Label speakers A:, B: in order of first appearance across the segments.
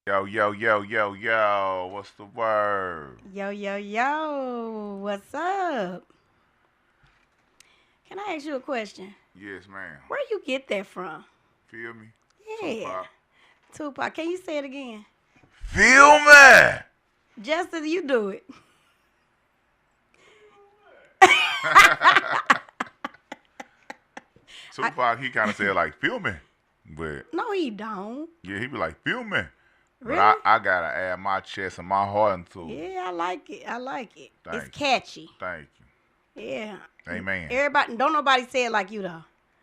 A: Yo, yo, yo, yo, yo. What's the word?
B: Yo, yo, yo. What's up? Can I ask you a question?
A: Yes, ma'am.
B: Where you get that from?
A: Feel me?
B: Yeah. Tupac. Can you say it again?
A: Feel me?
B: Just as you do it.
A: Tupac, he kind of said like, feel me. But
B: No, he don't.
A: yeah, he be like, feel me.
B: Really?
A: But I gotta add my chest and my heart into it.
B: Yeah, I like it. I like it.
A: Thank
B: It's catchy.
A: Thank you.
B: Yeah.
A: Amen.
B: Everybody, don't nobody say it like you though.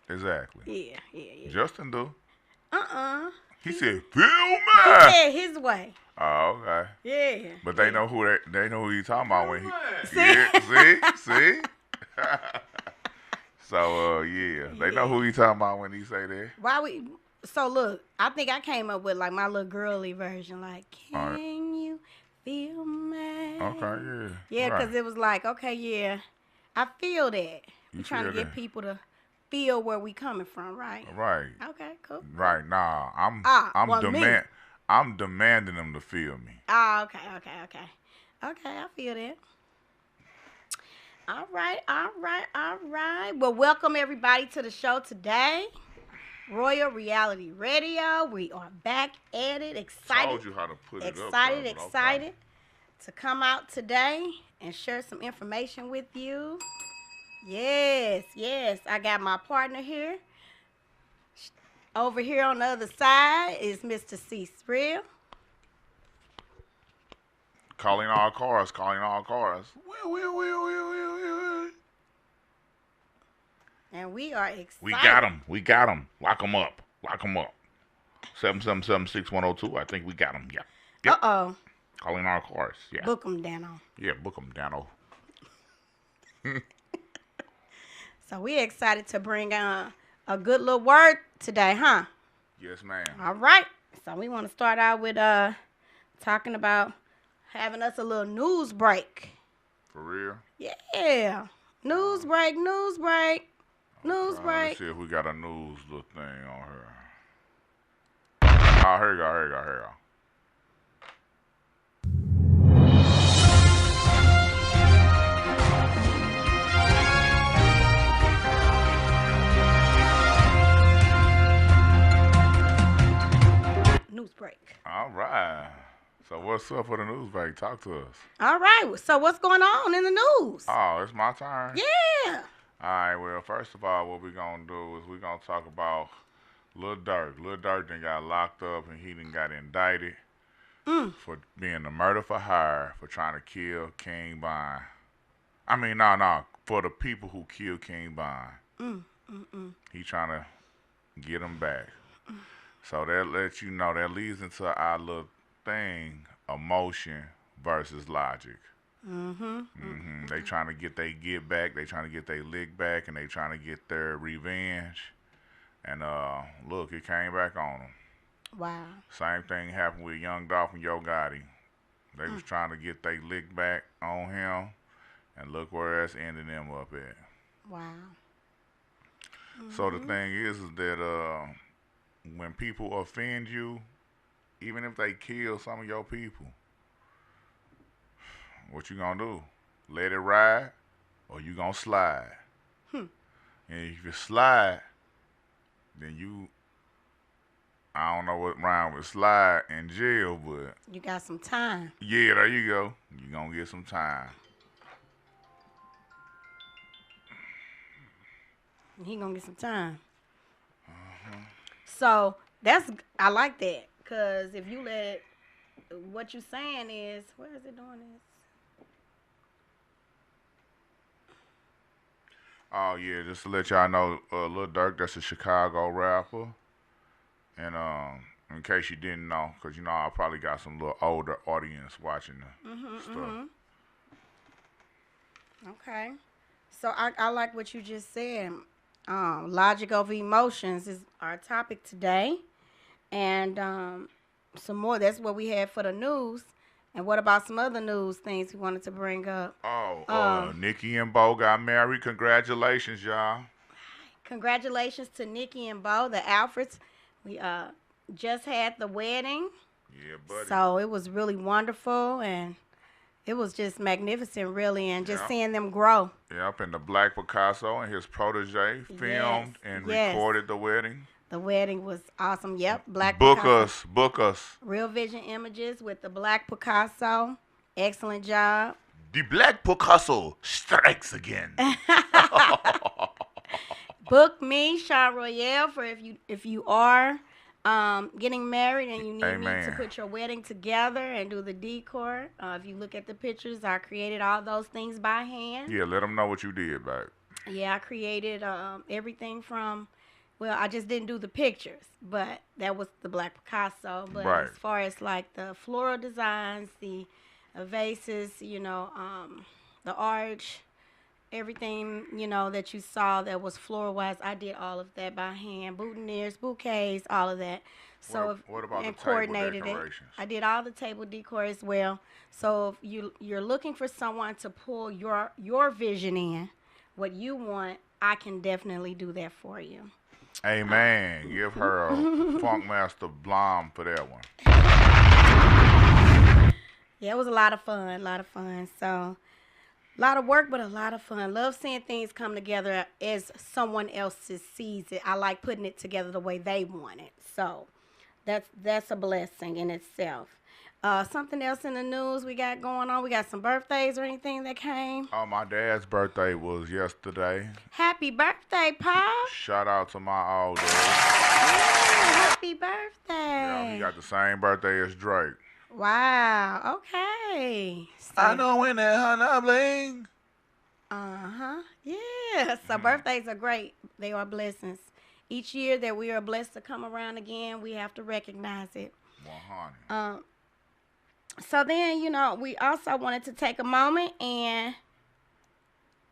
A: Exactly.
B: Yeah.
A: Justin do. He
B: He
A: said, feel me.
B: said his way.
A: Oh, okay.
B: Yeah.
A: But they know who they know who he talking about when he.
B: See?
A: Yeah, see. So yeah, they know who he talking about when he say that.
B: Why we? So look, I think I came up with like my little girly version, like, can you feel me?
A: Okay, yeah.
B: Yeah,
A: Right.
B: because it was like, okay, yeah, I feel that.
A: You
B: We're trying to
A: feel
B: get
A: that.
B: people to feel where we coming from, right?
A: Right.
B: Okay, cool.
A: Right. Nah, I'm
B: Me.
A: I'm demanding them to feel me.
B: Okay. Okay, I feel that. All right. Well, welcome everybody to the show today. Royal Reality Radio. We are back at it. Excited.
A: Told you how to put it up.
B: Excited to come out today and share some information with you. Yes. I got my partner here. Over here on the other side is Mr. C. Sprill.
A: Calling all cars. Will.
B: And we are excited.
A: We got him. Lock him up. 777-6102. I think we got him. Yeah. Yep.
B: Uh-oh.
A: Calling all cars. Yeah.
B: Book them, Dano.
A: Yeah, book him, Dano.
B: So we're excited to bring a good little word today, huh?
A: Yes, ma'am.
B: All right. So we want to start out with talking about having us a little news break.
A: For real?
B: Yeah. News break.
A: Let's see if we got a news little thing on here. Oh, here you go.
B: News break.
A: All right. So what's up for the news break? Talk to us.
B: All right. So what's going on in the news?
A: Oh, it's my turn?
B: Yeah.
A: All right, well, first of all, what we're going to do is we're going to talk about Lil Durk. Lil Durk done got locked up and he done got indicted for being a murder for hire for trying to kill King Von. I mean, no, for the people who killed King Von. He trying to get him back. So that lets you know, that leads into our little thing, emotion versus logic. They trying to get their get back, they trying to get their lick back, and they trying to get their revenge. And look, it came back on them.
B: Wow.
A: Same thing happened with Young Dolph and Yo Gotti. They was trying to get their lick back on him, and look where that's ending them up at.
B: Wow.
A: So the thing is that when people offend you, even if they kill some of your people, what you gonna do? Let it ride, or you gonna slide? And if you slide, then I don't know what rhyme with slide in jail, but
B: You got some time.
A: yeah, there you go. You gonna get some time.
B: He gonna get some time. So I like that, cause if you let what you saying is, where is it doing this?
A: Oh yeah, just to let y'all know, Lil Durk, that's a Chicago rapper, and in case you didn't know, cause I probably got some little older audience watching the stuff.
B: Okay. So I like what you just said. Logic over emotions is our topic today, and some more. That's what we had for the news. And what about some other news things we wanted to bring up?
A: Oh, Nikki and Bo got married. Congratulations, y'all.
B: Congratulations to Nikki and Bo, the Alfreds. We just had the wedding.
A: Yeah, buddy.
B: So it was really wonderful, and it was just magnificent, really, and just
A: Yeah.
B: seeing them grow.
A: Yep, and the Black Picasso and his protege
B: Yes,
A: filmed and
B: yes.
A: recorded the wedding.
B: The wedding was awesome. Yep, Black
A: Book
B: Picasso.
A: us, book us.
B: Real Vision Images with the Black Picasso. Excellent job.
A: The Black Picasso strikes again.
B: Book me, Sean Royale, for if you are getting married and you need
A: Amen.
B: me to put your wedding together and do the decor. If you look at the pictures, I created all those things by hand.
A: Yeah, let them know what you did, babe.
B: Yeah, I created everything from, well, I just didn't do the pictures, but that was the Black Picasso. But
A: Right.
B: as far as like the floral designs, the vases, the arch, everything, that you saw that was floral wise, I did all of that by hand. Boutonnieres, bouquets, all of that. So
A: What about
B: and
A: the table
B: coordinated it.
A: decorations?
B: I did all the table decor as well. So if you're looking for someone to pull your vision in, what you want, I can definitely do that for you.
A: Amen. Give her a Funkmaster Blom for that one.
B: Yeah, it was a lot of fun, So a lot of work, but a lot of fun. Love seeing things come together as someone else sees it. I like putting it together the way they want it. So that's a blessing in itself. Something else in the news we got going on. We got some birthdays or anything that came.
A: Oh, my dad's birthday was yesterday.
B: Happy birthday, Pop.
A: Shout out to my old dad.
B: Yeah, happy birthday.
A: Yeah, he got the same birthday as Drake.
B: Wow. Okay.
A: I know when that Hunter bling.
B: Uh-huh. Yeah. So birthdays are great. They are blessings. Each year that we are blessed to come around again, we have to recognize it.
A: 100.
B: So then, we also wanted to take a moment and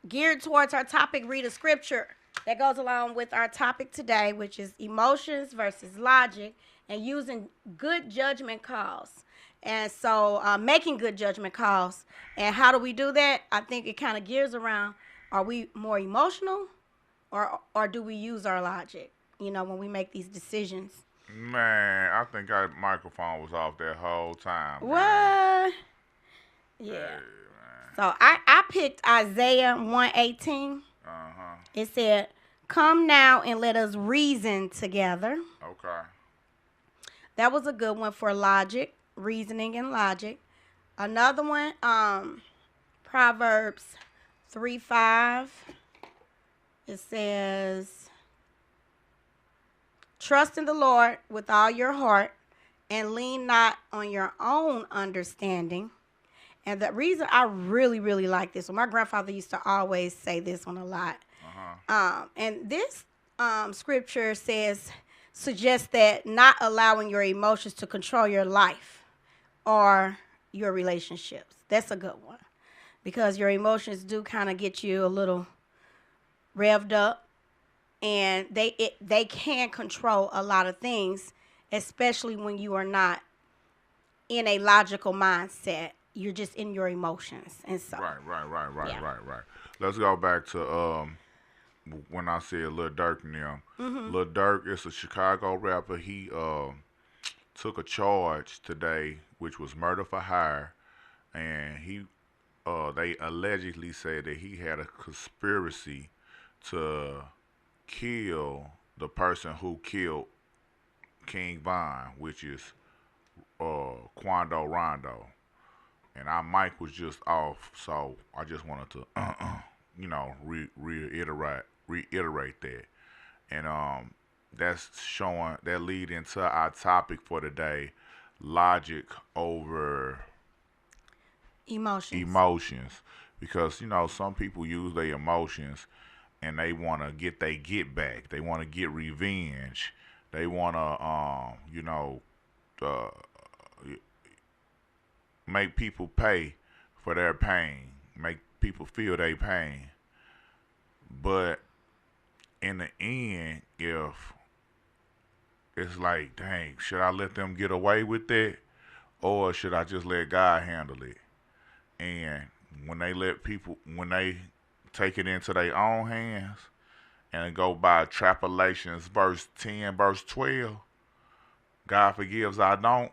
B: geared towards our topic, read a scripture that goes along with our topic today, which is emotions versus logic and using good judgment calls. And so making good judgment calls. And how do we do that? I think it kind of gears around, are we more emotional or do we use our logic, when we make these decisions?
A: Man, I think our microphone was off that whole time.
B: What?
A: Man.
B: Yeah.
A: Hey,
B: So I picked Isaiah 1:18.
A: uh-huh.
B: It said, "Come now and let us reason together."
A: Okay.
B: That was a good one for logic, reasoning and logic. Another one, Proverbs 3:5. It says, "Trust in the Lord with all your heart and lean not on your own understanding." And the reason I really, really like this one, my grandfather used to always say this one a lot. And this scripture suggests that not allowing your emotions to control your life or your relationships. That's a good one because your emotions do kind of get you a little revved up, and they can control a lot of things, especially when you are not in a logical mindset. You're just in your emotions, and so
A: Right.
B: Yeah.
A: Let's go back to when I said Lil Durk and them. Lil Durk is a Chicago rapper. He took a charge today, which was murder for hire, and they allegedly said that he had a conspiracy to kill the person who killed King Von, which is Quando Rondo. And our mic was just off, so I just wanted to, reiterate that. And that lead into our topic for today, logic over emotions. Because, some people use their emotions and they want to get their get back. They want to get revenge. They want to, make people pay for their pain, make people feel their pain. But in the end, if it's like, dang, should I let them get away with that? Or should I just let God handle it? And when they take it into their own hands and go by Trapolations verse 10, verse 12, God forgives, I don't.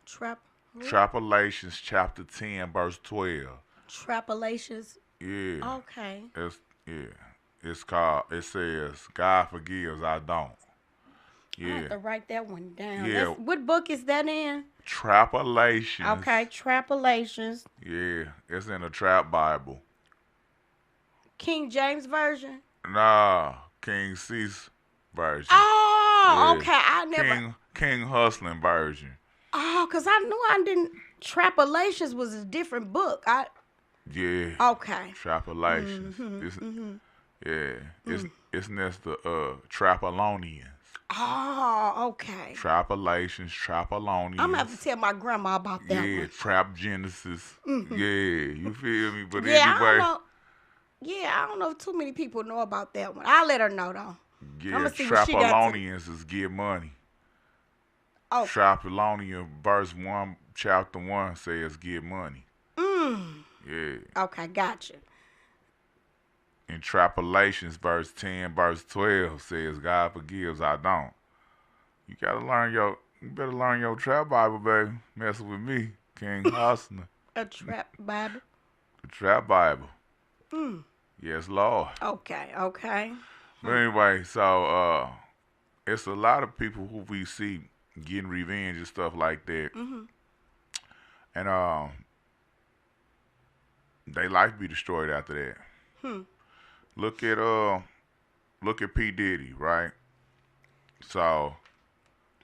B: Trap.
A: Trapolations chapter 10 verse 12.
B: Trapolations.
A: Yeah.
B: Okay.
A: Yeah. It's called. It says God forgives, I don't.
B: I have
A: Yeah.
B: to write that one down.
A: Yeah.
B: What book is that in?
A: Trapolations.
B: Okay, Trapolations.
A: Yeah. It's in the Trap Bible.
B: King James Version.
A: Nah. King Cease version.
B: Oh,
A: Yeah.
B: okay. I never.
A: King Hustling version.
B: Oh, cause I knew I didn't. Trapolations was a different book.
A: Yeah.
B: Okay.
A: Trapolations. Yeah. It's next to Trapolonians.
B: Oh, okay.
A: Trapolations, Trapolonians.
B: I'm gonna have to tell my grandma about that
A: Yeah,
B: one.
A: Trap Genesis. Yeah, you feel me? But
B: Yeah, I don't
A: anyway,
B: know. Yeah, I don't know if too many people know about that one. I'll let her know though. I'm
A: yeah,
B: gonna see what she got to.
A: Trapolonians is get money.
B: Oh.
A: Trapolonian verse 1, chapter 1 says get money. Yeah.
B: Okay, gotcha.
A: And Trapolations verse 10, verse 12 says God forgives, I don't. You better learn your trap Bible, baby. Messing with me, King Hustler.
B: A trap Bible.
A: The trap Bible. Yes, Lord.
B: Okay.
A: But anyway, so it's a lot of people who we see getting revenge and stuff like that. And they life be destroyed after that. Look at P. Diddy, right? So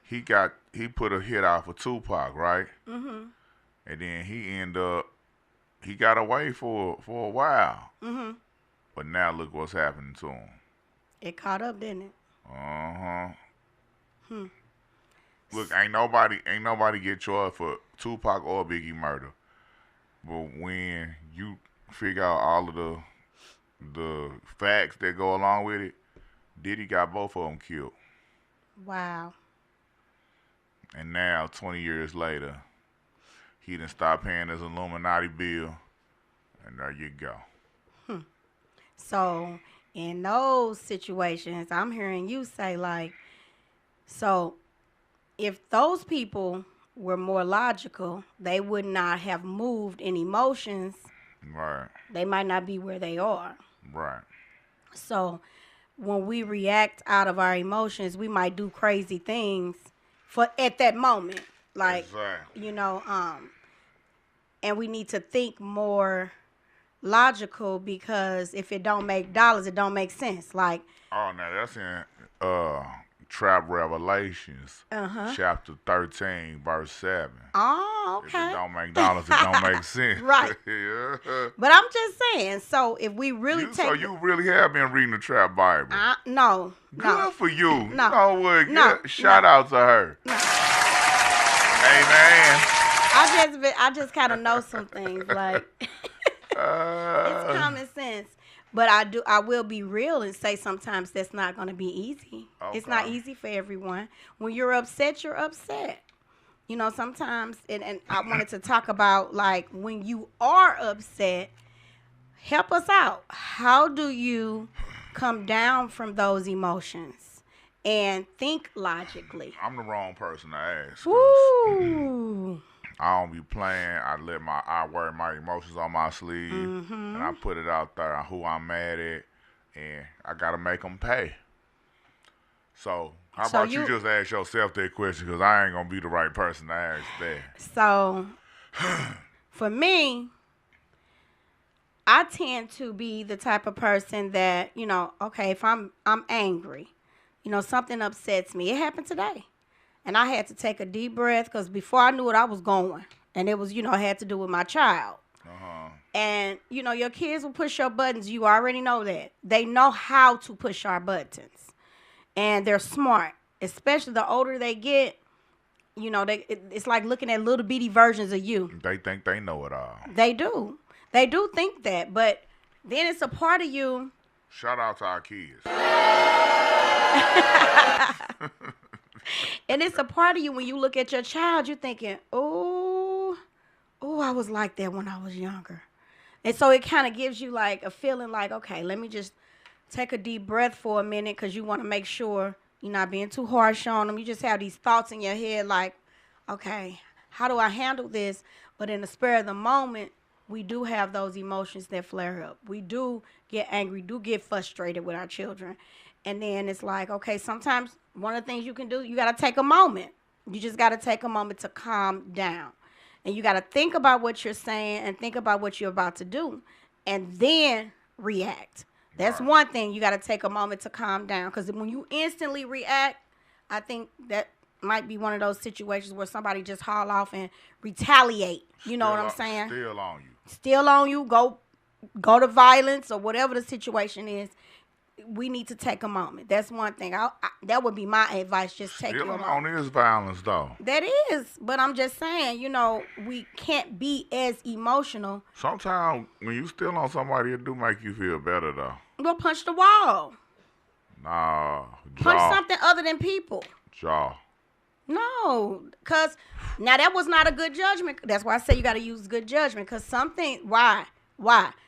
A: he put a hit out for Tupac, right? And then he got away for a while. But now look what's happening to him.
B: It caught up, didn't it?
A: Look, ain't nobody get charged for Tupac or Biggie murder. But when you figure out all of the facts that go along with it, Diddy got both of them killed.
B: Wow.
A: And now, 20 years later, he done stopped paying his Illuminati bill, and there you go.
B: So in those situations, I'm hearing you say like, so if those people were more logical, they would not have moved in emotions.
A: Right.
B: They might not be where they are.
A: Right.
B: So when we react out of our emotions, we might do crazy things at that moment. Like,
A: exactly.
B: And we need to think more logical, because if it don't make dollars, it don't make sense. Like,
A: oh, now that's in Trap Revelations, chapter 13, verse 7.
B: Oh, okay.
A: If it don't make dollars, it don't make sense.
B: Right.
A: Yeah.
B: But I'm just saying, so if we really
A: So you really have been reading the Trap Bible?
B: No.
A: Good for you.
B: No.
A: Shout out to her.
B: No.
A: Amen.
B: I just kind of know some things, like it's common sense. But I will be real and say sometimes that's not going to be easy. Okay. It's not easy for everyone. When you're upset, you're upset. Sometimes, and I wanted to talk about, like, when you are upset, help us out. How do you come down from those emotions and think logically?
A: I'm the wrong person to ask.
B: Woo!
A: I don't be playing. I wear my emotions on my sleeve, and I put it out there on who I'm mad at, and I gotta make them pay. So how about you just ask yourself that question, because I ain't gonna be the right person to ask that.
B: So for me, I tend to be the type of person that, okay, if I'm angry, something upsets me. It happened today. And I had to take a deep breath, because before I knew it, I was going. And it was, had to do with my child. And, your kids will push your buttons. You already know that. They know how to push our buttons. And they're smart. Especially the older they get, it's like looking at little bitty versions of you.
A: They think they know it all.
B: They do. They do think that. But then it's a part of you.
A: Shout out to our kids.
B: And it's a part of you, when you look at your child, you're thinking, oh, I was like that when I was younger. And so it kind of gives you like a feeling like, okay, let me just take a deep breath for a minute, because you want to make sure You're not being too harsh on them. You just have these thoughts in your head like, okay, how do I handle this? But in the spur of the moment, we do have those emotions that flare up. We do get angry, do get frustrated with our children. And then it's like, okay, sometimes one of the things you can do, you got to take a moment. You just got to take a moment to calm down. And you got to think about what you're saying and think about what you're about to do and then react. That's one thing. You got to take a moment to calm down, because when you instantly react, I think that might be one of those situations where somebody just haul off and retaliate. You know what I'm saying?
A: Still on you.
B: Still on you. Go to violence or whatever the situation is. We need to take a moment. That's one thing. That would be my advice. Just take your moment.
A: Still on is violence, though.
B: That is. But I'm just saying, we can't be as emotional.
A: Sometimes when you still on somebody, it do make you feel better, though.
B: Go punch the wall.
A: Nah.
B: Punch something other than people.
A: Jaw.
B: No, because now that was not a good judgment. That's why I say you got to use good judgment. Because why?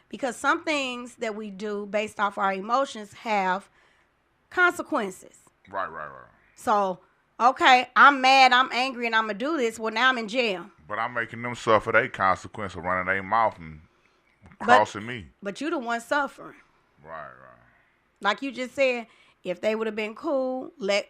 B: Because some things that we do based off our emotions have consequences.
A: Right.
B: So, okay, I'm mad, I'm angry, and I'm going to do this. Well, now I'm in jail.
A: But I'm making them suffer their consequence of running their mouth and crossing me.
B: But you the one suffering.
A: Right.
B: Like you just said, if they would have been cool, let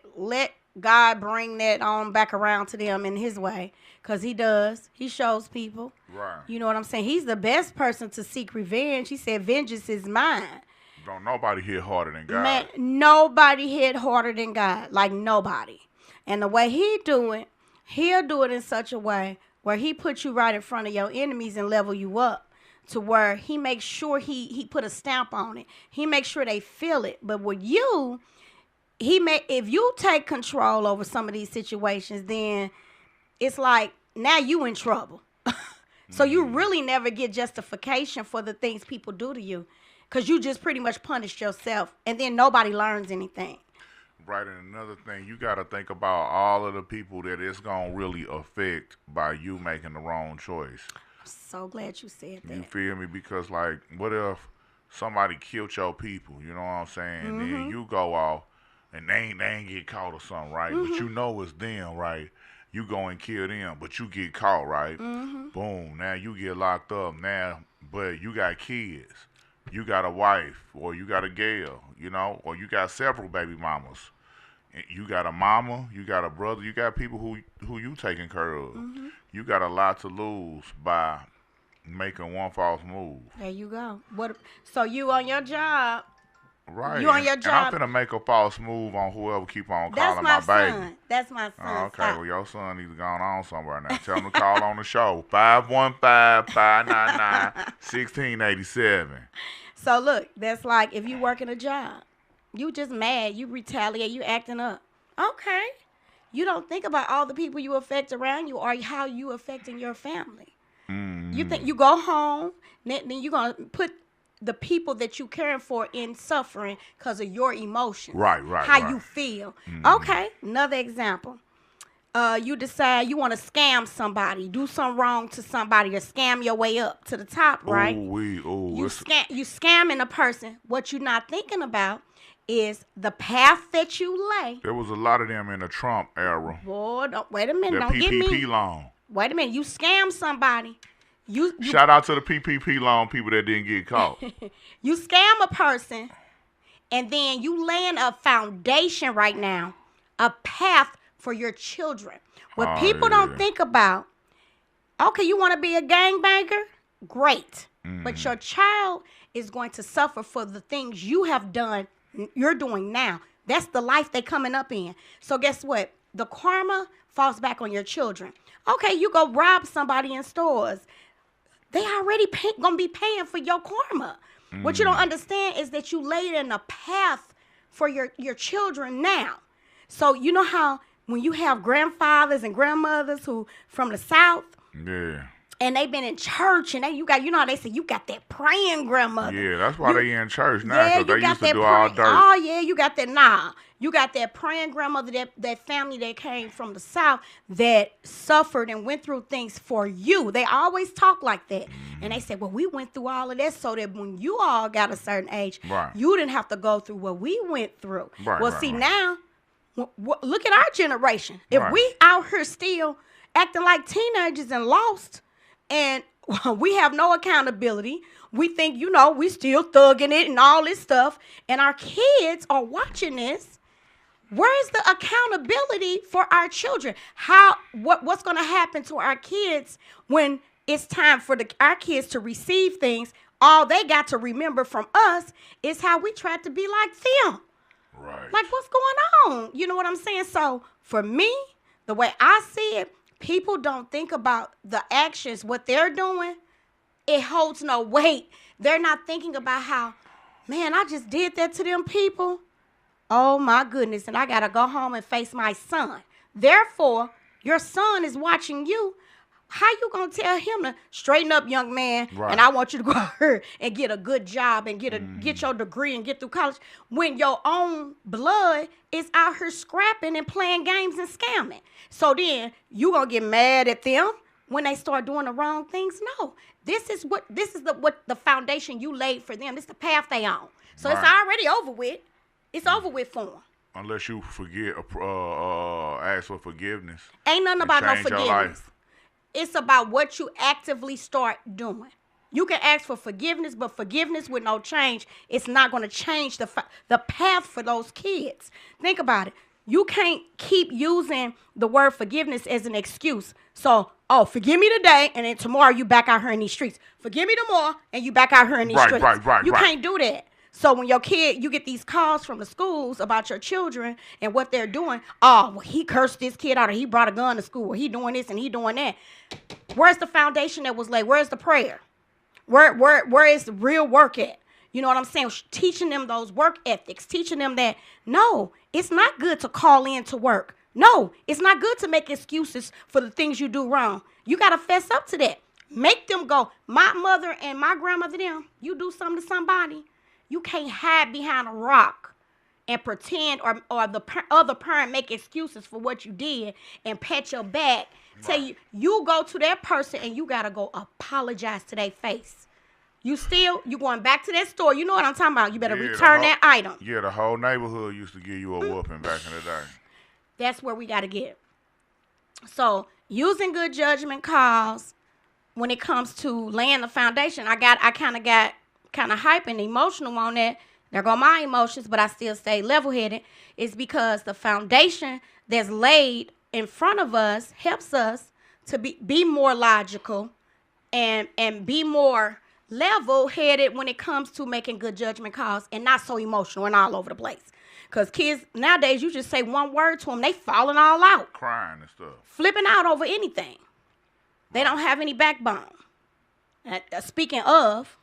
B: God bring that on back around to them in his way. Because he does. He shows people.
A: Right.
B: You know what I'm saying? He's the best person to seek revenge. He said, vengeance is mine.
A: Don't nobody hit harder than God.
B: Man, nobody hit harder than God. Like nobody. And the way he'll do it in such a way where he puts you right in front of your enemies and level you up. To where he makes sure he put a stamp on it. He makes sure they feel it. But with you, if you take control over some of these situations, then it's like now you in trouble. So you really never get justification for the things people do to you, because you just pretty much punished yourself, and then nobody learns anything.
A: Right, and another thing, you got to think about all of the people that it's going to really affect by you making the wrong choice.
B: I'm so glad you said that.
A: You feel me? Because, like, what if somebody killed your people, you know what I'm saying? Mm-hmm. Then you go off, and they ain't get caught or something, right? Mm-hmm. But you know it's them, right? You go and kill them, but you get caught, right? Mm-hmm. Boom, now you get locked up now, but you got kids. You got a wife, or you got a gal, or you got several baby mamas. You got a mama, you got a brother, you got people who you taking care of. Mm-hmm. You got a lot to lose by making one false move.
B: There you go. So you on your job.
A: Right.
B: You on your job.
A: And I'm finna make a false move on whoever keep on calling my baby.
B: That's my son.
A: Oh, okay, well, your son either gone on somewhere now. Tell him to call on the show. 515-599-1687.
B: So, look, that's like if you working a job. You just mad. You retaliate. You acting up. Okay. You don't think about all the people you affect around you or how you affecting your family. Mm. You think you go home, then you're going to put the people that you caring for in suffering because of your emotions.
A: Right.
B: How you feel. Mm-hmm. Okay, another example. You decide you want to scam somebody, do something wrong to somebody, or scam your way up to the top, right? You scamming a person. What you're not thinking about is the path that you lay.
A: There was a lot of them in the Trump era.
B: Boy, wait a minute. Don't
A: PPP
B: get me.
A: loan.
B: Wait a minute. You scam somebody. You
A: shout out to the PPP loan people that didn't get caught.
B: You scam a person, and then you laying a foundation right now, a path for your children. What people don't think about, okay, you want to be a gangbanger? Great. Mm. But your child is going to suffer for the things you're doing now. That's the life they coming up in. So guess what? The karma falls back on your children. Okay, you go rob somebody in stores. They already going to be paying for your karma. Mm. What you don't understand is that you laid in a path for your children now. So you know how when you have grandfathers and grandmothers who from the South,
A: yeah,
B: and they've been in church, and how they say you got that praying grandmother.
A: Yeah, that's why they in church now, because they used to do all dirt.
B: Oh yeah, you got that. Nah, you got that praying grandmother, that family that came from the South that suffered and went through things for you. They always talk like that, and they say, well, we went through all of that so that when you all got a certain age, you didn't have to go through what we went through. See now. Look at our generation. If
A: Right.
B: we out here still acting like teenagers and lost, and we have no accountability, we think, we still thugging it and all this stuff, and our kids are watching this. Where's the accountability for our children? What's going to happen to our kids when it's time for our kids to receive things? All they got to remember from us is how we tried to be like them.
A: Right.
B: Like, what's going on? You know what I'm saying? So for me, the way I see it, people don't think about the actions, what they're doing. It holds no weight. They're not thinking about how, man, I just did that to them people. Oh my goodness, and I gotta go home and face my son. Therefore, your son is watching you. How you gonna tell him to straighten up, young man?
A: Right.
B: And I want you to go out here and get a good job and get your degree and get through college when your own blood is out here scrapping and playing games and scamming. So then you gonna get mad at them when they start doing the wrong things? No, this is what the foundation you laid for them. This is the path they on. So
A: Right.
B: it's already over with. It's over with for them.
A: Unless you ask for forgiveness.
B: Ain't nothing about no
A: change your
B: forgiveness.
A: life.
B: It's about what you actively start doing. You can ask for forgiveness, but forgiveness with no change, it's not going to change the path for those kids. Think about it. You can't keep using the word forgiveness as an excuse. So, forgive me today, and then tomorrow you back out here in these streets. Forgive me tomorrow, and you back out here in these streets.
A: Right.
B: You can't do that. So when your kid, you get these calls from the schools about your children and what they're doing. Oh, well, he cursed this kid out, or he brought a gun to school, or he doing this and he doing that. Where's the foundation that was laid? Where's the prayer? Where is the real work at? You know what I'm saying? Teaching them those work ethics, teaching them that, no, it's not good to call in to work. No, it's not good to make excuses for the things you do wrong. You got to fess up to that. Make them go. My mother and my grandmother, you do something to somebody, you can't hide behind a rock and pretend, or the other parent make excuses for what you did and pat your back. Right. Tell you go to that person and you got to go apologize to their face. You going back to that store. You know what I'm talking about. You better return that item.
A: Yeah, the whole neighborhood used to give you a whooping back in the day.
B: That's where we got to get. So using good judgment calls when it comes to laying the foundation, I kind of got hype and emotional on that. There go my emotions, but I still stay level-headed. It's because the foundation that's laid in front of us helps us to be more logical and be more level-headed when it comes to making good judgment calls and not so emotional and all over the place. Because kids nowadays, you just say one word to them, they falling all out.
A: Crying and stuff.
B: Flipping out over anything. They don't have any backbone. Speaking of,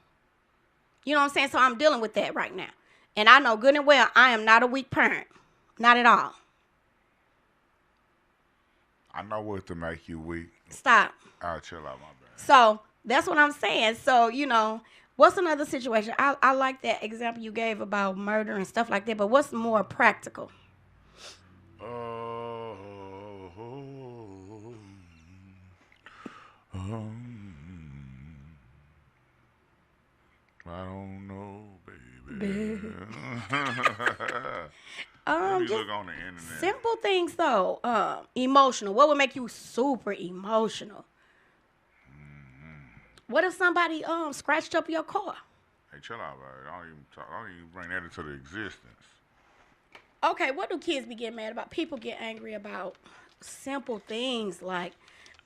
B: you know what I'm saying? So I'm dealing with that right now. And I know good and well I am not a weak parent. Not at all.
A: I know what to make you weak.
B: Stop.
A: I'll chill out, my bad.
B: So that's what I'm saying. So, what's another situation? I like that example you gave about murder and stuff like that, but what's more practical?
A: I don't know, baby.
B: Just
A: look on the internet.
B: Simple things though. Emotional. What would make you super emotional? What if somebody scratched up your car?
A: Hey, chill out, bro. I don't even bring that into the existence.
B: Okay, what do kids be getting mad about? People get angry about simple things like,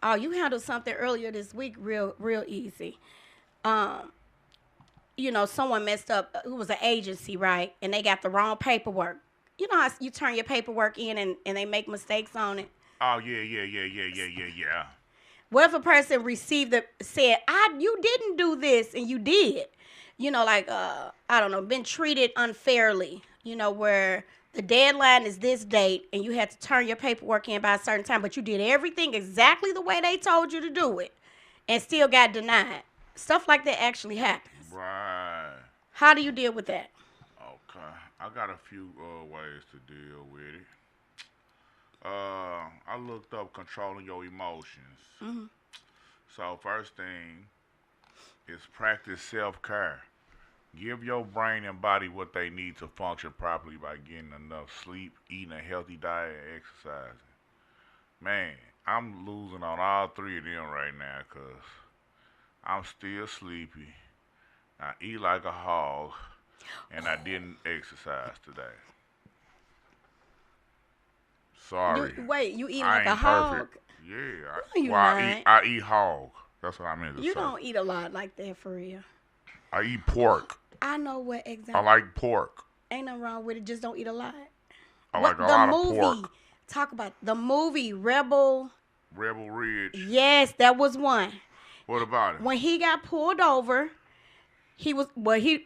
B: oh, you handled something earlier this week real easy. Someone messed up. It was an agency, right? And they got the wrong paperwork. You know how you turn your paperwork in and they make mistakes on it?
A: Oh, yeah.
B: What if a person said, you didn't do this and you did? I don't know, been treated unfairly, where the deadline is this date and you had to turn your paperwork in by a certain time, but you did everything exactly the way they told you to do it and still got denied. Stuff like that actually happens.
A: Right.
B: How do you deal with that?
A: Okay. I got a few ways to deal with it. I looked up controlling your emotions. Mm-hmm. So first thing is practice self-care. Give your brain and body what they need to function properly by getting enough sleep, eating a healthy diet, and exercising. Man, I'm losing on all three of them right now because I'm still sleepy. I eat like a hog, and I didn't exercise today.
B: You
A: Sorry,
B: wait. You eating
A: I
B: like a
A: ain't
B: hog?
A: perfect. Yeah,
B: No, you
A: well,
B: not.
A: I eat hog. That's what I meant to
B: You
A: say.
B: don't eat a lot like that for real.
A: I eat pork.
B: I know what
A: I
B: exactly.
A: like pork.
B: Ain't nothing wrong with it. Just don't eat a lot.
A: I
B: What
A: like a
B: the
A: lot of
B: movie?
A: pork.
B: Talk about the movie Rebel.
A: Rebel Ridge.
B: Yes, that was one.
A: What about it?
B: When he got pulled over, he was well. He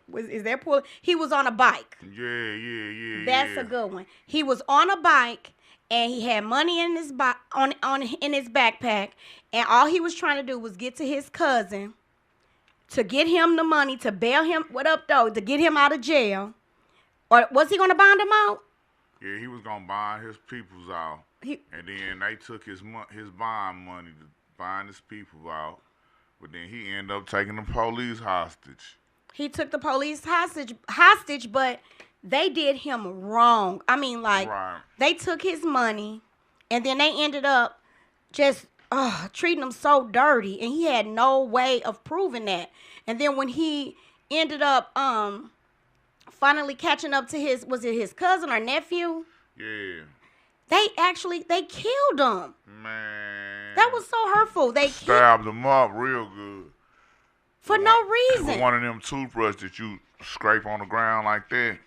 B: was is that pull? He was on a bike.
A: Yeah.
B: That's a good one. He was on a bike and he had money in his in his backpack, and all he was trying to do was get to his cousin to get him the money to bail him. What up though? To get him out of jail, or was he gonna bond him out?
A: Yeah, he was gonna bond his peoples out,
B: He
A: and then they took his bond money to bond his people out. But then he ended up taking the police hostage.
B: he took the police hostage, but they did him wrong. I mean, like
A: Right.
B: they took his money, and then they ended up just treating him so dirty, and he had no way of proving that. And then when he ended up finally catching up to his cousin or nephew,
A: Yeah.
B: they killed him.
A: Man.
B: That was so hurtful. They killed
A: stabbed him up real good.
B: for no reason.
A: With one of them toothbrushes that you scrape on the ground like that,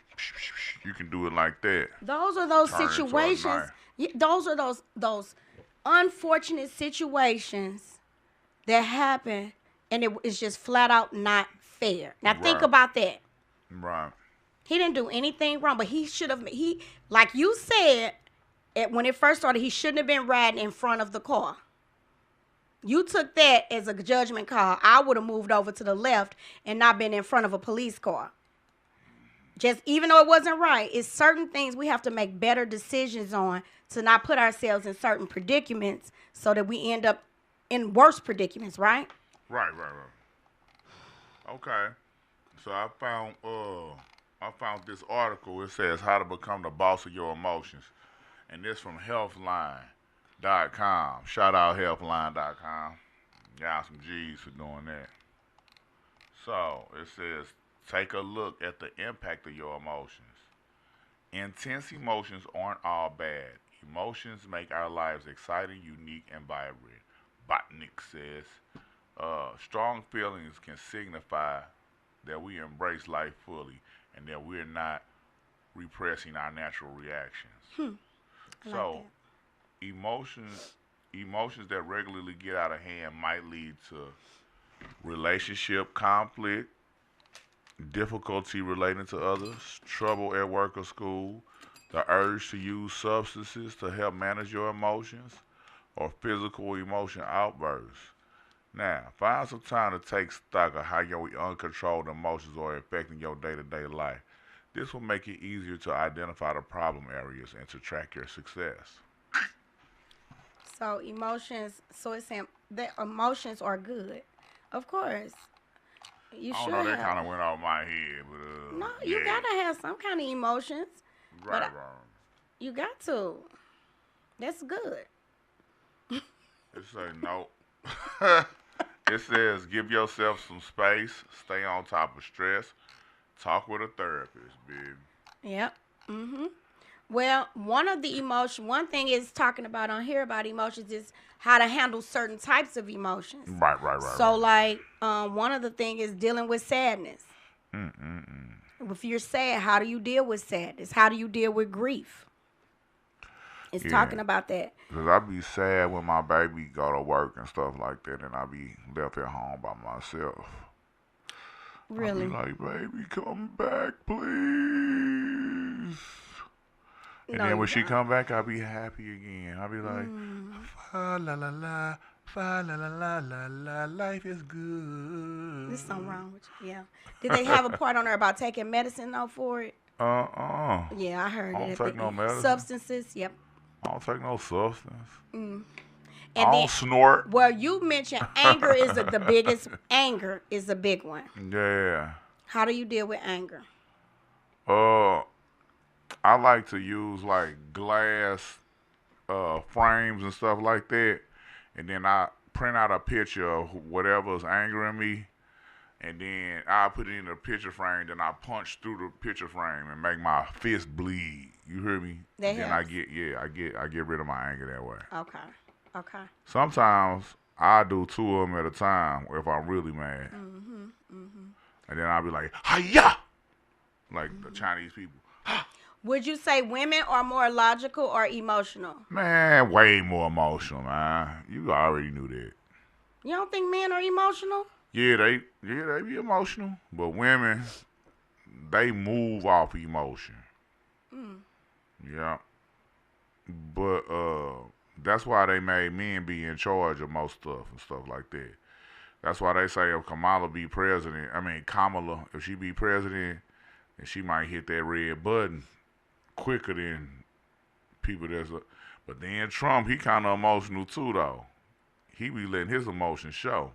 A: you can do it like that.
B: Those are those
A: Turn it into a
B: situations.
A: knife.
B: Those are those unfortunate situations that happen, and it's just flat out not fair. Now think
A: Right.
B: about that.
A: Right.
B: He didn't do anything wrong, but he should have. He like you said, when it first started, he shouldn't have been riding in front of the car. You took that as a judgment call. I would have moved over to the left and not been in front of a police car. Just even though it wasn't right, it's certain things we have to make better decisions on to not put ourselves in certain predicaments so that we end up in worse predicaments, right?
A: Right. Okay. So I found this article. It says how to become the boss of your emotions. And this from healthline.com. Shout out healthline.com. Got some G's for doing that. So it says take a look at the impact of your emotions. Intense emotions aren't all bad. Emotions make our lives exciting, unique, and vibrant. Botnick says strong feelings can signify that we embrace life fully and that we're not repressing our natural reactions.
B: I
A: So
B: like
A: emotions that regularly get out of hand might lead to relationship conflict, difficulty relating to others, trouble at work or school, the urge to use substances to help manage your emotions, or physical emotion outbursts. Now, find some time to take stock of how your uncontrolled emotions are affecting your day to day life. This will make it easier to identify the problem areas and to track your success.
B: that. So emotions. So it's saying that emotions are good. Of course, you
A: I
B: should
A: don't know, that
B: have.
A: kind of went off my head, but
B: No,
A: yeah.
B: you gotta have some kind of emotions.
A: Right,
B: but
A: wrong.
B: You got to. That's good.
A: It say no. It says give yourself some space, stay on top of stress, talk with a therapist, baby.
B: Yep. Well, one thing is talking about on here about emotions is how to handle certain types of emotions. So, like, one of the thing is dealing with sadness.
A: Mm-mm-mm.
B: If you're sad, how do you deal with sadness? How do you deal with grief? It's
A: Yeah.
B: talking about that.
A: Cause I be sad when my baby go to work and stuff like that, and I be left at home by myself.
B: Really.
A: I be like, baby, come back, please. And
B: No,
A: then
B: you
A: when she
B: don't.
A: come back, I be happy again. I be like, fa la la la, fa la la la la la, life is good.
B: There's something wrong with you. Yeah. Did they have a part on there about taking medicine though for it? Yeah, I heard
A: I don't
B: it.
A: take no medicine.
B: Substances. Yep.
A: I don't take no substance.
B: And
A: I
B: And
A: don't
B: then,
A: snort.
B: well, you mentioned anger is the biggest. Anger is a big one.
A: Yeah.
B: How do you deal with anger?
A: Uh, I like to use like glass frames and stuff like that, and then I print out a picture of whatever's angering me, and then I put it in the picture frame. Then I punch through the picture frame and make my fist bleed. You hear me?
B: That
A: Then
B: helps.
A: I get rid of my anger that way.
B: Okay. Okay.
A: Sometimes I do two of them at a time if I'm really mad, and then I'll be like, "Hiya!" like the Chinese people.
B: Would you say women are more logical or emotional?
A: Man, way more emotional, man. You already knew that.
B: You don't think men are emotional?
A: Yeah, they be emotional, but women, they move off emotion.
B: Mm.
A: Yeah, but that's why they made men be in charge of most stuff and stuff like that. That's why they say if Kamala, if she be president, then she might hit that red button quicker than people but then Trump, he kind of emotional too, though. He be letting his emotions show.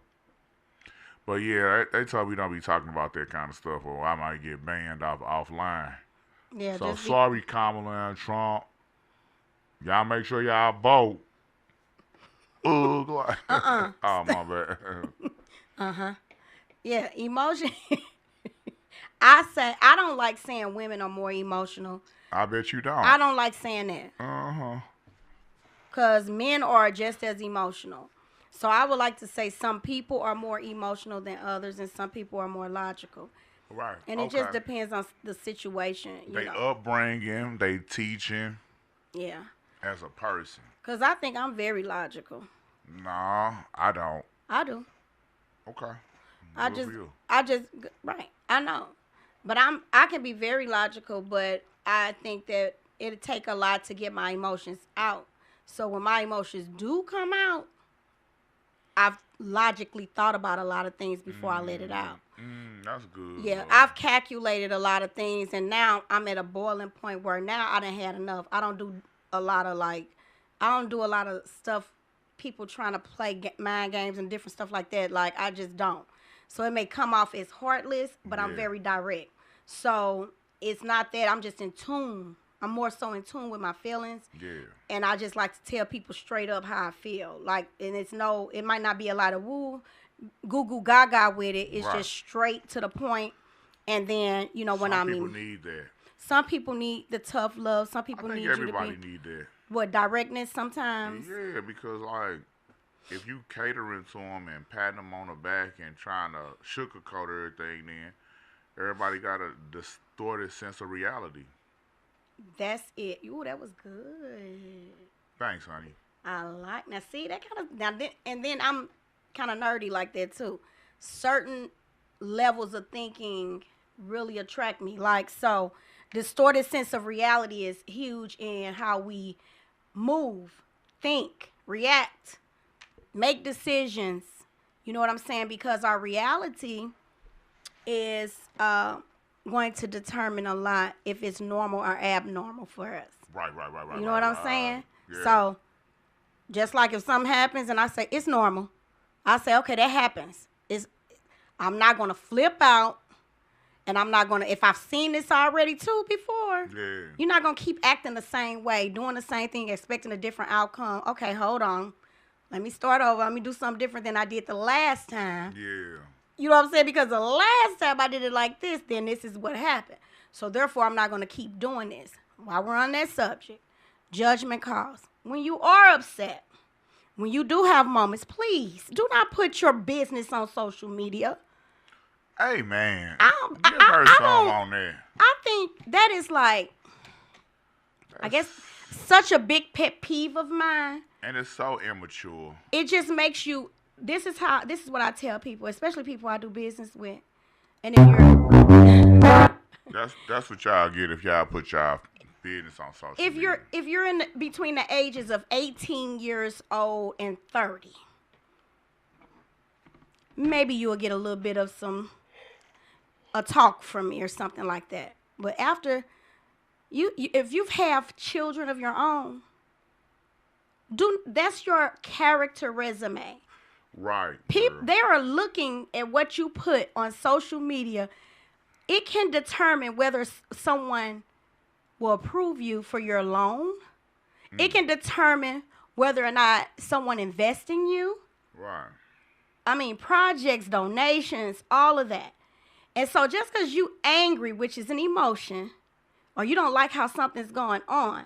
A: But yeah, they told me don't be talking about that kind of stuff, or I might get banned offline.
B: Yeah,
A: So
B: just be.
A: sorry, Kamala and Trump. Y'all make sure y'all vote. Ugh, like, oh my bad.
B: Yeah, emotion. I say I don't like saying women are more emotional.
A: I bet you don't.
B: I don't like saying that.
A: Uh-huh.
B: Because men are just as emotional. So I would like to say some people are more emotional than others, and some people are more logical.
A: Right.
B: And it just depends on the situation.
A: They upbringing, they teaching.
B: Yeah.
A: As a person.
B: Because I think I'm very logical.
A: No, I don't.
B: I do.
A: Okay.
B: Right. I know. But I can be very logical, but I think that it'll take a lot to get my emotions out. So when my emotions do come out, I've logically thought about a lot of things before I let it out.
A: That's good.
B: Yeah, I've calculated a lot of things, and now I'm at a boiling point where now I done had enough. I don't do a lot of stuff, people trying to play mind games and different stuff like that. Like, I just don't. So it may come off as heartless, but I'm very direct. So it's not that. I'm just in tune. I'm more so in tune with my feelings.
A: Yeah.
B: And I just like to tell people straight up how I feel. Like, and it might not be a lot of goo goo gaga with it. It's just straight to the point. And then, when I mean.
A: Some people need that.
B: Some people need the tough love. Some people need you to be.
A: Everybody need that.
B: What, directness sometimes?
A: Yeah, because like, if you catering to them and patting them on the back and trying to sugarcoat everything, then everybody got a distorted sense of reality.
B: That's it. Ooh, that was good.
A: Thanks, honey.
B: I like. Now, see, that kind of. And then I'm kind of nerdy like that too. Certain levels of thinking really attract me. Like, so, distorted sense of reality is huge in how we move, think, react, make decisions. You know what I'm saying? Because our reality is going to determine a lot if it's normal or abnormal for us.
A: Right.
B: You know what I'm saying?
A: Yeah.
B: So, just like if something happens and I say, it's normal, I say, okay, that happens. I'm not going to flip out, and I'm not going to, if I've seen this already too before, you're not going to keep acting the same way, doing the same thing, expecting a different outcome. Okay, hold on. Let me start over. Let me do something different than I did the last time.
A: Yeah.
B: You know what I'm saying? Because the last time I did it like this, then this is what happened. So therefore, I'm not going to keep doing this. While we're on that subject, judgment calls. When you are upset, when you do have moments, please do not put your business on social media.
A: Hey, man. Give her some on there.
B: I think that is like, I guess, such a big pet peeve of mine.
A: And it's so immature.
B: It just makes you, this is what I tell people, especially people I do business with. And if you're...
A: That's what y'all get if y'all put y'all business on social media.
B: If you're in between the ages of 18 years old and 30, maybe you'll get a little bit of a talk from me or something like that. But after if you have children of your own, That's your character resume.
A: Right.
B: They are looking at what you put on social media. It can determine whether someone will approve you for your loan. It can determine whether or not someone invests in you.
A: Right.
B: I mean, projects, donations, all of that. And so just because you angry, which is an emotion, or you don't like how something's going on,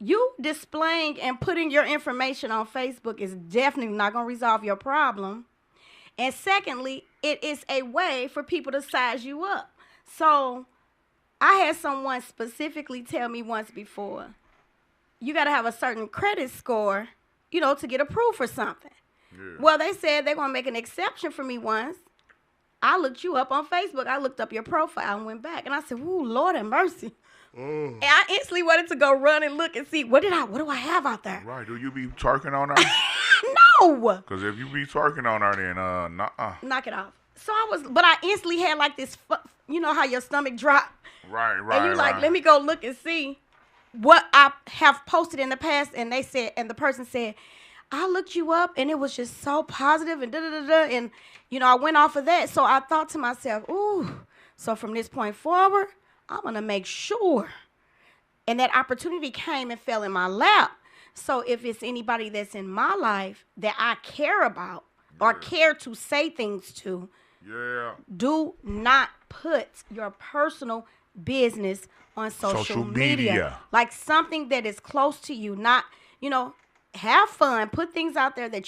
B: you displaying and putting your information on Facebook is definitely not going to resolve your problem. And secondly, it is a way for people to size you up. So I had someone specifically tell me once before, you got to have a certain credit score, to get approved for something. Yeah. Well, they said they're going to make an exception for me once. I looked you up on Facebook. I looked up your profile and went back. And I said, ooh, Lord have mercy. And I instantly wanted to go run and look and see, what do I have out there?
A: Right. Do you be twerking on her?
B: No.
A: Because if you be twerking on her, then
B: knock it off. So but I instantly had like this, how your stomach drop.
A: Right.
B: And you like, let me go look and see what I have posted in the past. And the person said, I looked you up and it was just so positive and da-da-da-da. And, I went off of that. So I thought to myself, ooh, so from this point forward, I'm going to make sure. And that opportunity came and fell in my lap. So if it's anybody that's in my life that I care about or care to say things to, do not put your personal business on social media. Like something that is close to you, not, have fun. Put things out there that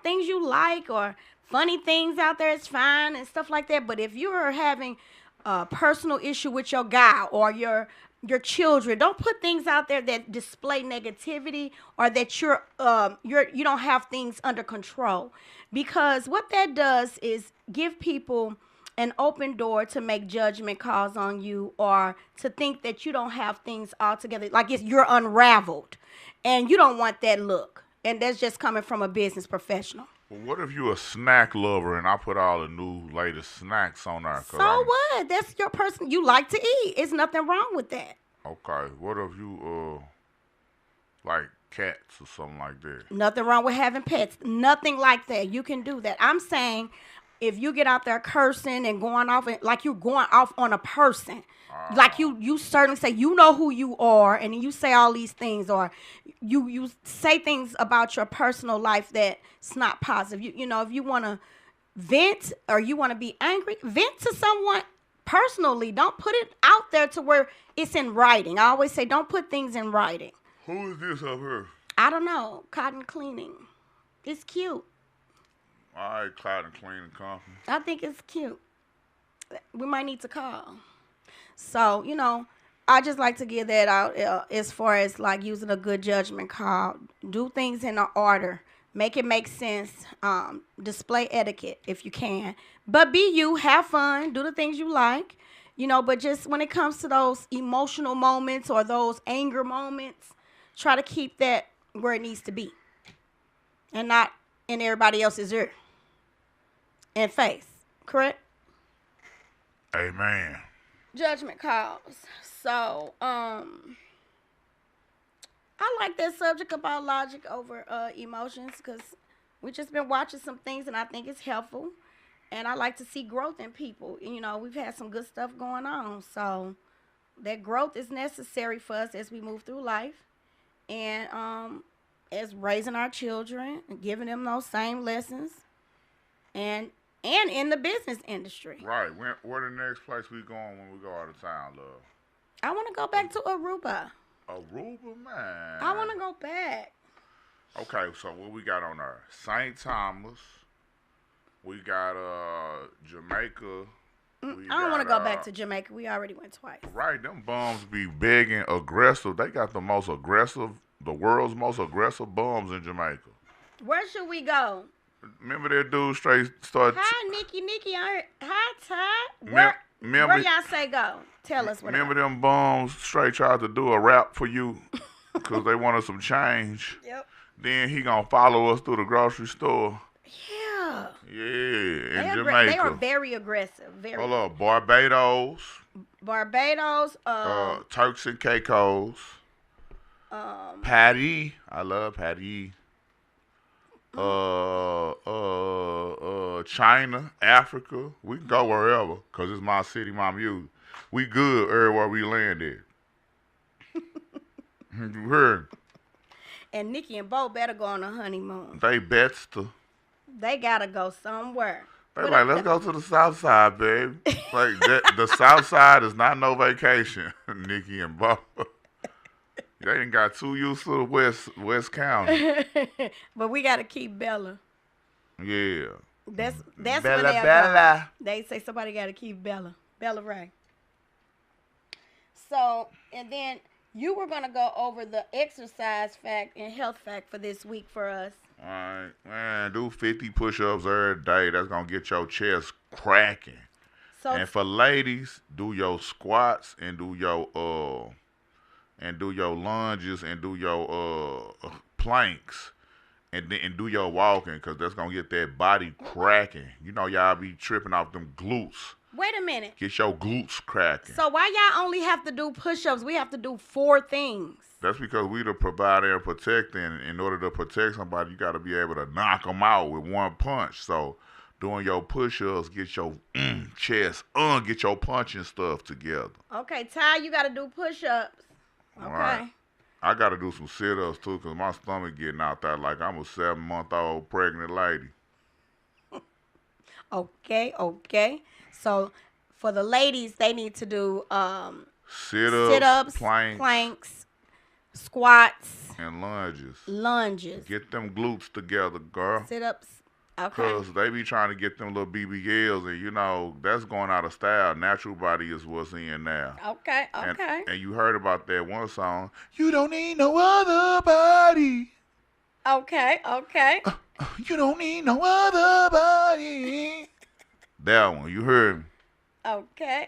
B: things you like or funny things out there is fine and stuff like that. But if you're having a personal issue with your guy or your children, don't put things out there that display negativity or that you don't have things under control, because what that does is give people an open door to make judgment calls on you or to think that you don't have things all together, like you're unraveled, and you don't want that look. And that's just coming from a business professional.
A: Well, what if you a snack lover and I put all the new latest snacks on there?
B: So what? That's your person. You like to eat. There's nothing wrong with that.
A: Okay. What if you like cats or something like that?
B: Nothing wrong with having pets. Nothing like that. You can do that. I'm saying if you get out there cursing and going off, like you're going off on a person, like you certainly say, you know who you are, and you say all these things, or you say things about your personal life that's not positive. If you want to vent or you want to be angry, vent to someone personally. Don't put it out there to where it's in writing. I always say don't put things in writing.
A: Who is this up here?
B: I don't know. Cotton Cleaning. It's cute.
A: All right, Cotton Cleaning Company.
B: I think it's cute. We might need to call. So, I just like to give that out as far as like using a good judgment call. Do things in order. Make it make sense. Display etiquette if you can. But be you. Have fun. Do the things you like. But just when it comes to those emotional moments or those anger moments, try to keep that where it needs to be. And not in everybody else's ear and face. Correct?
A: Amen.
B: Judgment calls. So, I like that subject about logic over emotions, because we just been watching some things and I think it's helpful. And I like to see growth in people. We've had some good stuff going on. So that growth is necessary for us as we move through life. And as raising our children and giving them those same lessons. And in the business industry.
A: Right. Where the next place we going when we go out of town, love?
B: I want to go back to Aruba.
A: Aruba, man.
B: I want to go back.
A: Okay, so what we got on there? St. Thomas. We got Jamaica.
B: I don't want to go back to Jamaica. We already went twice.
A: Right. Them bums be big and aggressive. They got the world's most aggressive bums in Jamaica.
B: Where should we go?
A: Remember that dude straight started...
B: Hi, Nikki. Hi, Ty. Where y'all say go? Tell us what.
A: Remember them bums straight tried to do a rap for you because they wanted some change.
B: Yep.
A: Then he gonna follow us through the grocery store.
B: Yeah.
A: Yeah, in Jamaica.
B: They are very aggressive.
A: Hold up, Barbados.
B: Barbados.
A: Turks and Caicos. Patty. I love Patty. China, Africa. We can go wherever, cause it's my city, my music. We good everywhere we landed. You heard?
B: And Nikki and Bo better go on a honeymoon.
A: They bets to.
B: They gotta go somewhere.
A: They like, let's go to the South Side, baby. Like that, the South Side is not no vacation. Nikki and Bo. They ain't got too used to the West County.
B: But we gotta keep Bella.
A: Yeah.
B: That's
A: Bella,
B: when
A: Bella.
B: they say somebody gotta keep Bella. Bella Ray. So, and then you were gonna go over the exercise fact and health fact for this week for us.
A: Alright, man, do 50 push-ups every day. That's gonna get your chest cracking.
B: So,
A: And for ladies, do your squats and do your lunges and do your planks and do your walking, because that's gonna get that body cracking. You know, y'all be tripping off them glutes.
B: wait a minute.
A: Get your glutes cracking.
B: So why y'all only have to do push-ups? We have to do 4 things.
A: That's because we the provider and protector, and in order to protect somebody, you got to be able to knock them out with one punch. So doing your push-ups, get your chest, get your punching stuff together.
B: Okay, Ty, you gotta do push-ups. Okay.
A: All right. I got to do some sit-ups, too, because my stomach getting out there like I'm a 7-month-old pregnant lady.
B: Okay. So for the ladies, they need to do
A: Sit-ups,
B: planks, squats,
A: and lunges.
B: Get
A: them glutes together, girl.
B: sit-ups. Okay.
A: Because they be trying to get them little BBLs, and, you know, that's going out of style. Natural body is what's in now.
B: Okay.
A: And you heard about that one song, You Don't Need No Other Body.
B: Okay.
A: You don't need no other body. That one, you heard me.
B: Okay.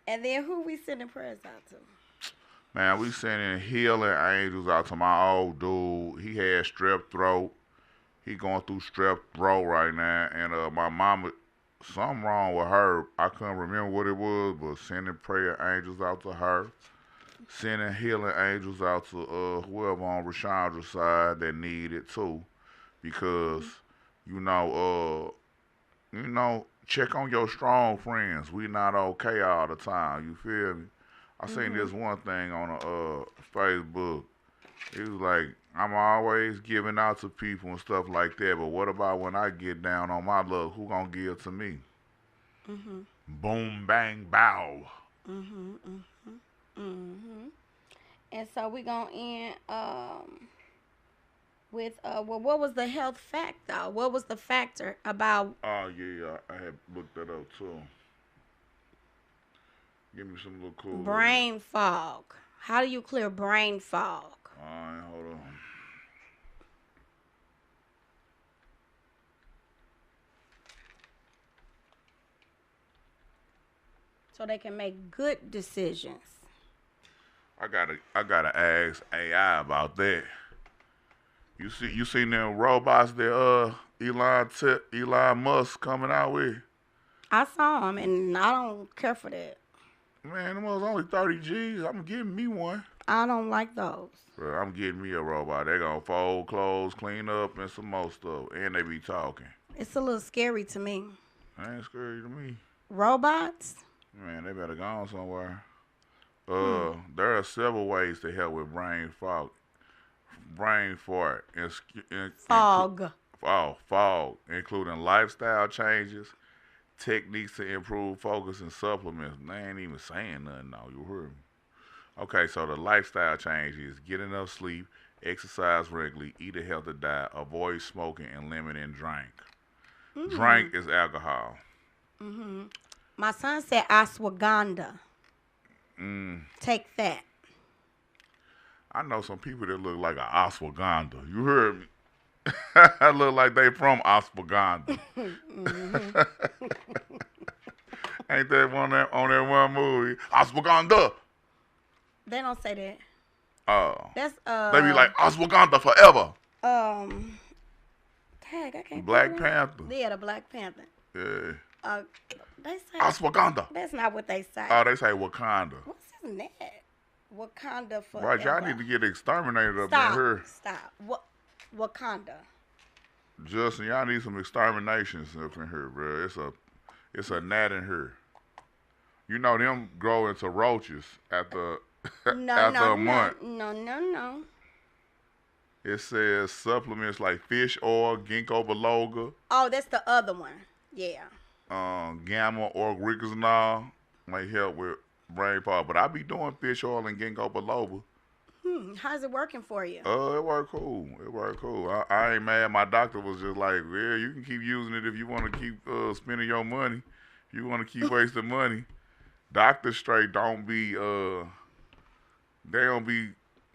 B: And then who we sending prayers out to?
A: Man, we sending healing angels out to my old dude. He had strep throat. He going through strep throat right now. And my mama, something wrong with her. I couldn't remember what it was, but sending prayer angels out to her. Sending healing angels out to whoever on Rashandra's side that need it too. Because, you know, check on your strong friends. We not okay all the time. You feel me? I seen this one thing on Facebook. It was like, I'm always giving out to people and stuff like that, but what about when I get down on my luck? Who gonna give to me? Boom, bang, bow.
B: And so we're gonna end with what was the health fact though? What was the factor about?
A: Oh yeah, I had looked that up too. Give me some little cool.
B: Brain fog. How do you clear brain fog?
A: Alright, hold on.
B: So they can make good decisions.
A: I gotta ask AI about that. You seen them robots that Elon Musk coming out with?
B: I saw them and I don't care for that.
A: Man, them was only 30 G's. I'm getting me one.
B: I don't like those.
A: Bro, I'm getting me a robot. They gonna fold clothes, clean up, and some more stuff. And they be talking.
B: It's a little scary to me.
A: That ain't scary to me.
B: Robots?
A: Man, they better go on somewhere. There are several ways to help with brain fog. Brain fart.
B: Fog.
A: Fog. Including lifestyle changes, techniques to improve focus, and supplements. They ain't even saying nothing now. You heard me. Okay, so the lifestyle change is get enough sleep, exercise regularly, eat a healthy diet, avoid smoking, and limiting drink. Drink is alcohol.
B: My son said ashwagandha. Take that.
A: I know some people that look like an ashwagandha. You heard me. I look like they from ashwagandha. Ain't that one on that one movie? Ashwagandha.
B: They don't say that.
A: Oh.
B: That's
A: They be like ashwagandha forever.
B: Tag, I can't.
A: Black Panther.
B: Yeah, the Black Panther.
A: Yeah.
B: They say
A: Ashwagandha.
B: that's not what they say.
A: Oh, they say Wakanda.
B: What's his name? Wakanda forever.
A: Right, y'all need to get exterminated up in here.
B: Stop. Wakanda.
A: Justin, y'all need some exterminations up in here, bro. It's a gnat in here. You know them grow into roaches after after a month.
B: No.
A: It says supplements like fish oil, ginkgo biloba.
B: Oh, that's the other one. Yeah.
A: Gamma oryzanol might help with brain power. But I be doing fish oil and ginkgo biloba.
B: How's it working for you?
A: It worked cool. I ain't mad. My doctor was just like, yeah, you can keep using it if you want to keep spending your money. If you want to keep wasting money. Doctors straight don't be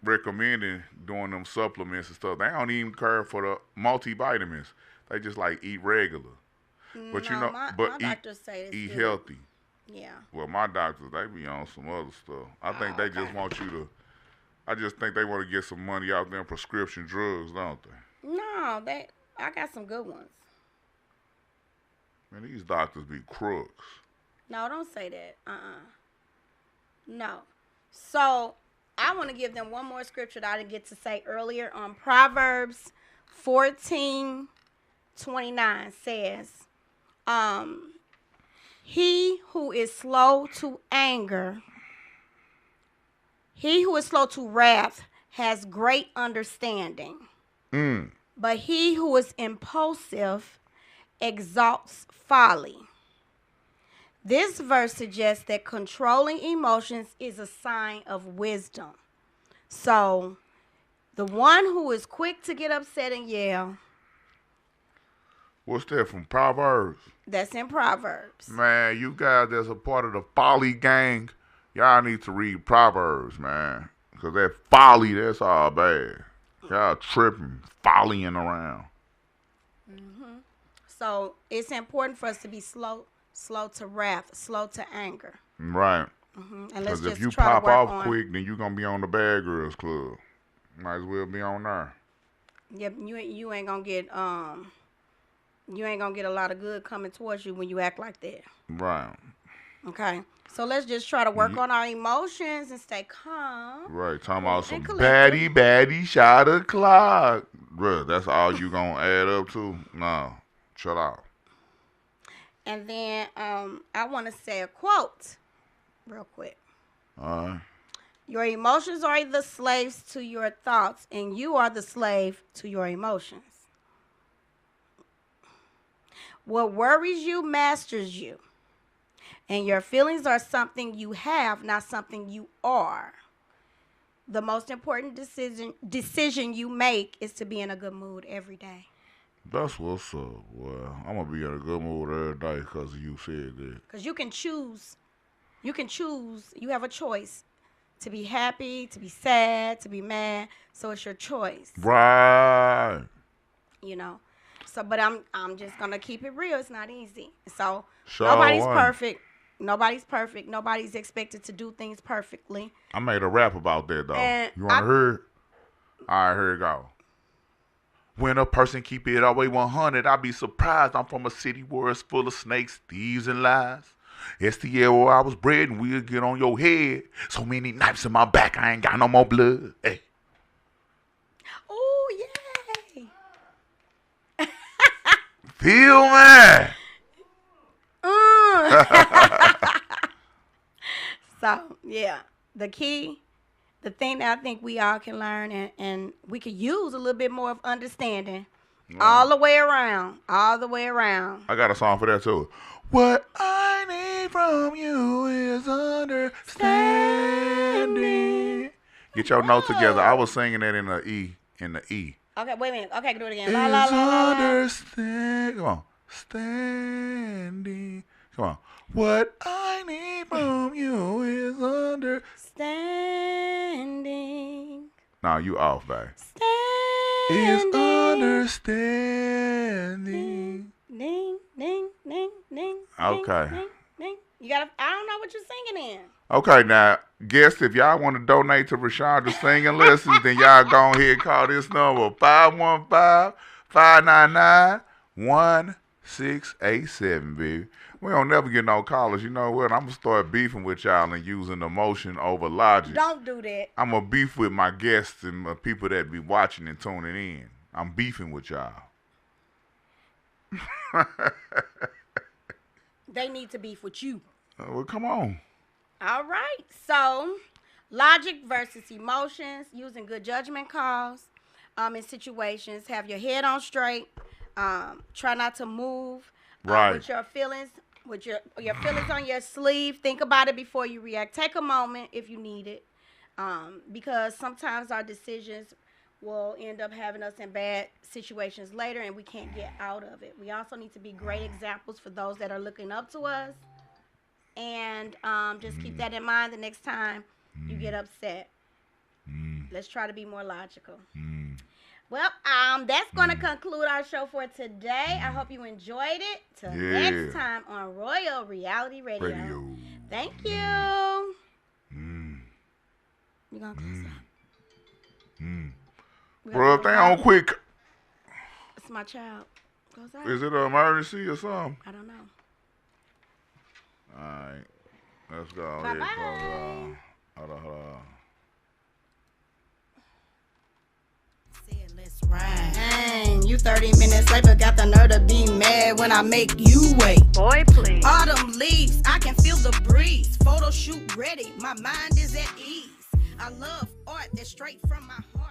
A: recommending doing them supplements and stuff. They don't even care for the multivitamins. They just like eat regular. But
B: no, my doctors say
A: eat
B: good.
A: healthy.
B: Yeah.
A: Well, my doctors, they be on some other stuff. I think they just want you to. I just think they want to get some money out there in prescription drugs, don't they?
B: No, I got some good ones.
A: Man, these doctors be crooks.
B: No, don't say that. No. So I want to give them one more scripture that I didn't get to say earlier. On Proverbs 14:29 says, he who is slow to wrath has great understanding. But he who is impulsive exalts folly. This verse suggests that controlling emotions is a sign of wisdom. So, the one who is quick to get upset and yell.
A: What's that from Proverbs?
B: That's in Proverbs.
A: Man, you guys that's a part of the folly gang, y'all need to read Proverbs, man. Because that folly, that's all bad. Y'all tripping, follying around.
B: So, it's important for us to be slow to wrath, slow to anger.
A: Right.
B: And let's
A: Because
B: just
A: if you
B: try
A: pop
B: to work
A: off quick, then you're going to be on the Bad Girls Club. Might as well be on there.
B: Yep, you ain't gonna get a lot of good coming towards you when you act like that.
A: Right.
B: Okay. So let's just try to work on our emotions and stay calm.
A: Right. Talking about some baddie shot o'clock. Bruh, that's all you gonna add up to? No. Shut out.
B: And then I want to say a quote real quick.
A: All right.
B: Your emotions are the slaves to your thoughts, and you are the slave to your emotions. What worries you masters you, and your feelings are something you have, not something you are. The most important decision you make is to be in a good mood every day.
A: That's what's up. Well, I'm going to be in a good mood every day because you said that.
B: Because you can choose. You have a choice to be happy, to be sad, to be mad. So it's your choice.
A: Right.
B: You know. So, but I'm just going to keep it real. It's not easy. So
A: Sure
B: nobody's
A: one.
B: perfect. Nobody's perfect. Nobody's expected to do things perfectly.
A: I made a rap about that, though.
B: And
A: you want to hear it? All right, here it go. When a person keep it all the way 100, I'll be surprised. I'm from a city where it's full of snakes, thieves, and lies. STL where I was bred and we'll get on your head. So many knives in my back, I ain't got no more blood. Hey.
B: Oh, yay.
A: Feel me?
B: So, yeah, the thing that I think we all can learn and we could use a little bit more of understanding all the way around.
A: I got a song for that, too. What I need from you is understanding. Get your note together. I was singing that in the E.
B: Okay, wait a minute. Okay, do it again. La, la, la, la, la.
A: Understand. Come on. Standing. Come on. What I need from you is
B: understanding.
A: Nah, you off, babe.
B: Standing.
A: Is understanding.
B: Ding, ding, ding, ding.
A: Okay.
B: Ding, ding. You gotta. I don't know what you're singing in.
A: Okay, now, guess if y'all want to donate to Rashonda's singing lessons, then y'all go ahead and call this number 515-599-1775. 687, baby. We don't never get no callers. You know what? I'm going to start beefing with y'all and using emotion over logic.
B: Don't do that.
A: I'm going to beef with my guests and my people that be watching and tuning in. I'm beefing with y'all.
B: They need to beef with you.
A: Well, come on.
B: All right. So, logic versus emotions, using good judgment calls in situations. Have your head on straight. Try not to move with your feelings, with your feelings on your sleeve. Think about it before you react. Take a moment if you need it, because sometimes our decisions will end up having us in bad situations later, and we can't get out of it. We also need to be great examples for those that are looking up to us, and just keep that in mind the next time you get upset. Let's try to be more logical. Well, that's going to conclude our show for today. I hope you enjoyed it. Till next time on Royal Reality Radio. Thank you. You going to close up?
A: Bro, if they on quick.
B: It's my child. Close up.
A: Is it an emergency or something?
B: I don't know.
A: All right. Let's go.
B: Bye-bye.
A: Hold on.
B: Let's ride. Dang, you 30 minutes late, but got the nerve to be mad when I make you wait.
C: Boy, please.
B: Autumn leaves, I can feel the breeze. Photo shoot ready, my mind is at ease. I love art that's straight from my heart.